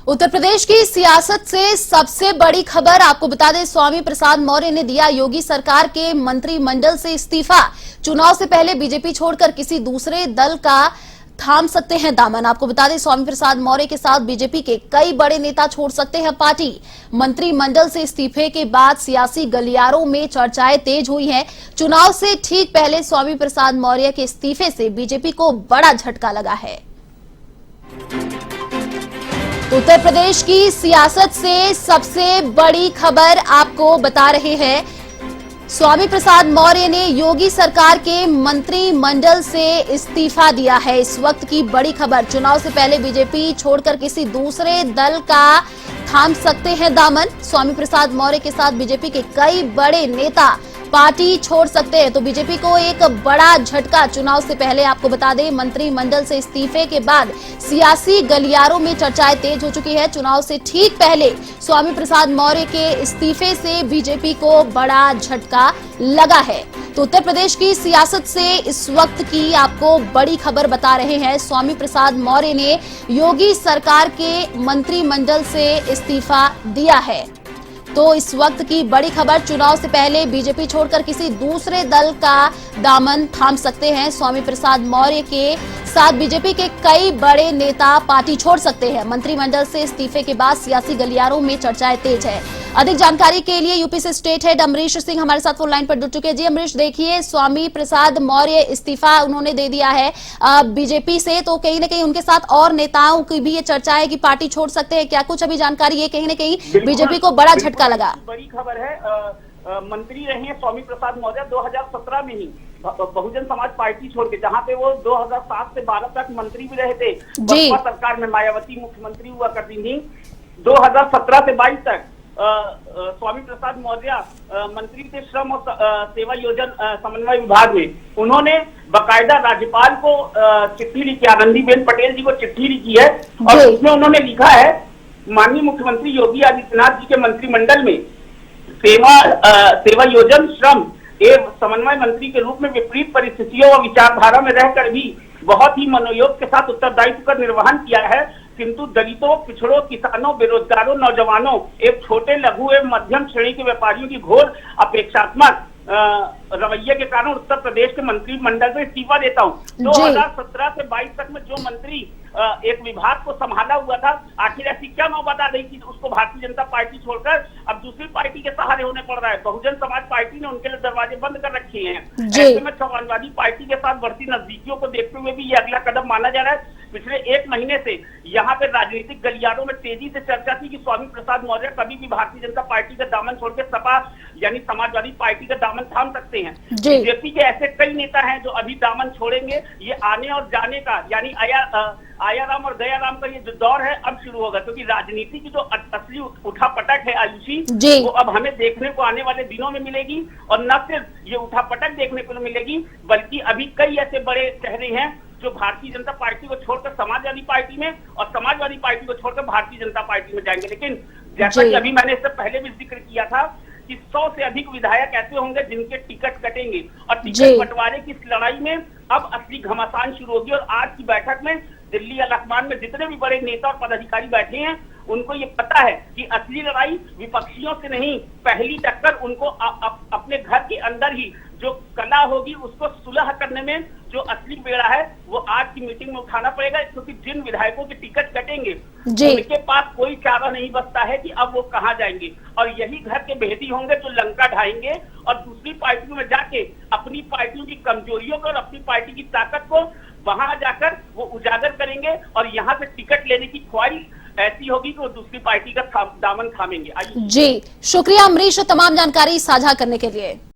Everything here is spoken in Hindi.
उत्तर प्रदेश की सियासत से सबसे बड़ी खबर आपको बता दें, स्वामी प्रसाद मौर्य ने दिया योगी सरकार के मंत्रिमंडल से इस्तीफा। चुनाव से पहले बीजेपी छोड़कर किसी दूसरे दल का थाम सकते हैं दामन। आपको बता दें, स्वामी प्रसाद मौर्य के साथ बीजेपी के कई बड़े नेता छोड़ सकते हैं पार्टी। मंत्रिमंडल से इस्तीफे के बाद सियासी गलियारों में चर्चाएं तेज हुई हैं। चुनाव से ठीक पहले स्वामी प्रसाद मौर्य के इस्तीफे से बीजेपी को बड़ा झटका लगा है। उत्तर प्रदेश की सियासत से सबसे बड़ी खबर आपको बता रहे हैं, स्वामी प्रसाद मौर्य ने योगी सरकार के मंत्रिमंडल से इस्तीफा दिया है। इस वक्त की बड़ी खबर, चुनाव से पहले बीजेपी छोड़कर किसी दूसरे दल का थाम सकते हैं दामन। स्वामी प्रसाद मौर्य के साथ बीजेपी के कई बड़े नेता पार्टी छोड़ सकते हैं, तो बीजेपी को एक बड़ा झटका। चुनाव से पहले आपको बता दें, मंत्रिमंडल से इस्तीफे के बाद सियासी गलियारों में चर्चाएं तेज हो चुकी है। चुनाव से ठीक पहले स्वामी प्रसाद मौर्य के इस्तीफे से बीजेपी को बड़ा झटका लगा है। तो उत्तर प्रदेश की सियासत से इस वक्त की आपको बड़ी खबर बता रहे हैं, स्वामी प्रसाद मौर्य ने योगी सरकार के मंत्रिमंडल से इस्तीफा दिया है। तो इस वक्त की बड़ी खबर, चुनाव से पहले बीजेपी छोड़कर किसी दूसरे दल का दामन थाम सकते हैं। स्वामी प्रसाद मौर्य के साथ बीजेपी के कई बड़े नेता पार्टी छोड़ सकते हैं। मंत्रिमंडल से इस्तीफे के बाद सियासी गलियारों में चर्चाएं तेज है। अधिक जानकारी के लिए यूपी से स्टेट हेड अमरीश सिंह हमारे साथ फोन लाइन पर जुड़ चुके हैं। जी अमरीश, देखिए स्वामी प्रसाद मौर्य इस्तीफा उन्होंने दे दिया है बीजेपी से, तो कहीं ना कहीं उनके साथ और नेताओं की भी ये चर्चा है कि पार्टी छोड़ सकते हैं। क्या कुछ अभी जानकारी है, कहीं ना कहीं बीजेपी को बड़ा झटका लगा? बड़ी खबर है, मंत्री रहे हैं स्वामी प्रसाद मौर्य 2017 में ही बहुजन समाज पार्टी छोड़ के, जहां पे वो 2007 से 12 तक मंत्री भी रहे थे। बसपा सरकार में मायावती मुख्यमंत्री हुआ करती थी। 2017 से 22 तक स्वामी प्रसाद मौर्य मंत्री थे श्रम और सेवा योजन समन्वय विभाग में। उन्होंने बकायदा राज्यपाल को चिट्ठी लिखी, आनंदीबेन पटेल जी को चिट्ठी लिखी है और उसमें उन्होंने लिखा है, माननीय मुख्यमंत्री योगी आदित्यनाथ जी के मंत्रिमंडल में सेवा योजन श्रम एवं समन्वय मंत्री के रूप में विपरीत परिस्थितियों और विचारधारा में रहकर भी बहुत ही मनोयोग के साथ उत्तरदायित्व का निर्वहन किया है, किंतु दलितों, पिछड़ों, किसानों, बेरोजगारों, नौजवानों एवं छोटे, लघु एवं मध्यम श्रेणी के व्यापारियों की घोर अपेक्षात्मक रवैये के कारण उत्तर प्रदेश के मंत्रिमंडल से इस्तीफा देता हूँ। 2017 से 22 तक में जो मंत्री एक विभाग को संभाला हुआ था, आखिर ऐसी क्या नौबत आ गई कि उसको भारतीय जनता पार्टी छोड़कर अब दूसरी पार्टी के सहारे होने पड़ रहा है। बहुजन समाज पार्टी ने उनके लिए दरवाजे बंद कर रखे हैं। ऐसे में समाजवादी पार्टी के साथ बढ़ती नजदीकियों को देखते हुए भी ये अगला कदम माना जा रहा है। पिछले एक महीने से यहाँ पे राजनीतिक गलियारों में तेजी से चर्चा थी कि स्वामी प्रसाद मौर्य कभी भी भारतीय जनता पार्टी का दामन छोड़ के सपा यानी समाजवादी पार्टी का दामन थाम सकते हैं। बीजेपी के ऐसे कई नेता हैं जो अभी दामन छोड़ेंगे। ये आने और जाने का यानी आयाराम और गयाराम का ये जो दौर है अब शुरू होगा, क्योंकि राजनीति की जो असली उठापटक है आयुषी, वो अब हमें देखने को आने वाले दिनों में मिलेगी। और न सिर्फ ये उठापटक देखने को मिलेगी, बल्कि अभी कई ऐसे बड़े चेहरे हैं जो भारतीय जनता पार्टी को छोड़कर समाजवादी पार्टी में और समाजवादी पार्टी को छोड़कर भारतीय जनता पार्टी में जाएंगे। लेकिन जैसा कि अभी मैंने इससे पहले भी जिक्र किया था कि 100 से अधिक विधायक ऐसे होंगे जिनके टिकट कटेंगे और टिकट बंटवारे की इस लड़ाई में अब असली घमासान शुरू होगी। और आज की बैठक में दिल्ली या लखनऊ में जितने भी बड़े नेता और पदाधिकारी बैठे हैं, उनको ये पता है कि असली लड़ाई विपक्षियों से नहीं, पहली टक्कर उनको अपने घर के अंदर ही जो कला होगी उसको सुलह करने में जो असली बेड़ा है वो आज की मीटिंग में उठाना पड़ेगा। क्योंकि जिन विधायकों के टिकट कटेंगे उनके पास कोई चारा नहीं बचता है कि अब वो कहाँ जाएंगे, और यही घर के भेदी होंगे जो लंका ढाएंगे और दूसरी पार्टियों में जाके अपनी पार्टियों की कमजोरियों को और अपनी पार्टी की ताकत को वहां जाकर वो उजागर करेंगे और यहाँ से टिकट लेने की ख्वाहिश ऐसी होगी कि वो दूसरी पार्टी का दामन थामेंगे। जी शुक्रिया अमरीश, तमाम जानकारी साझा करने के लिए।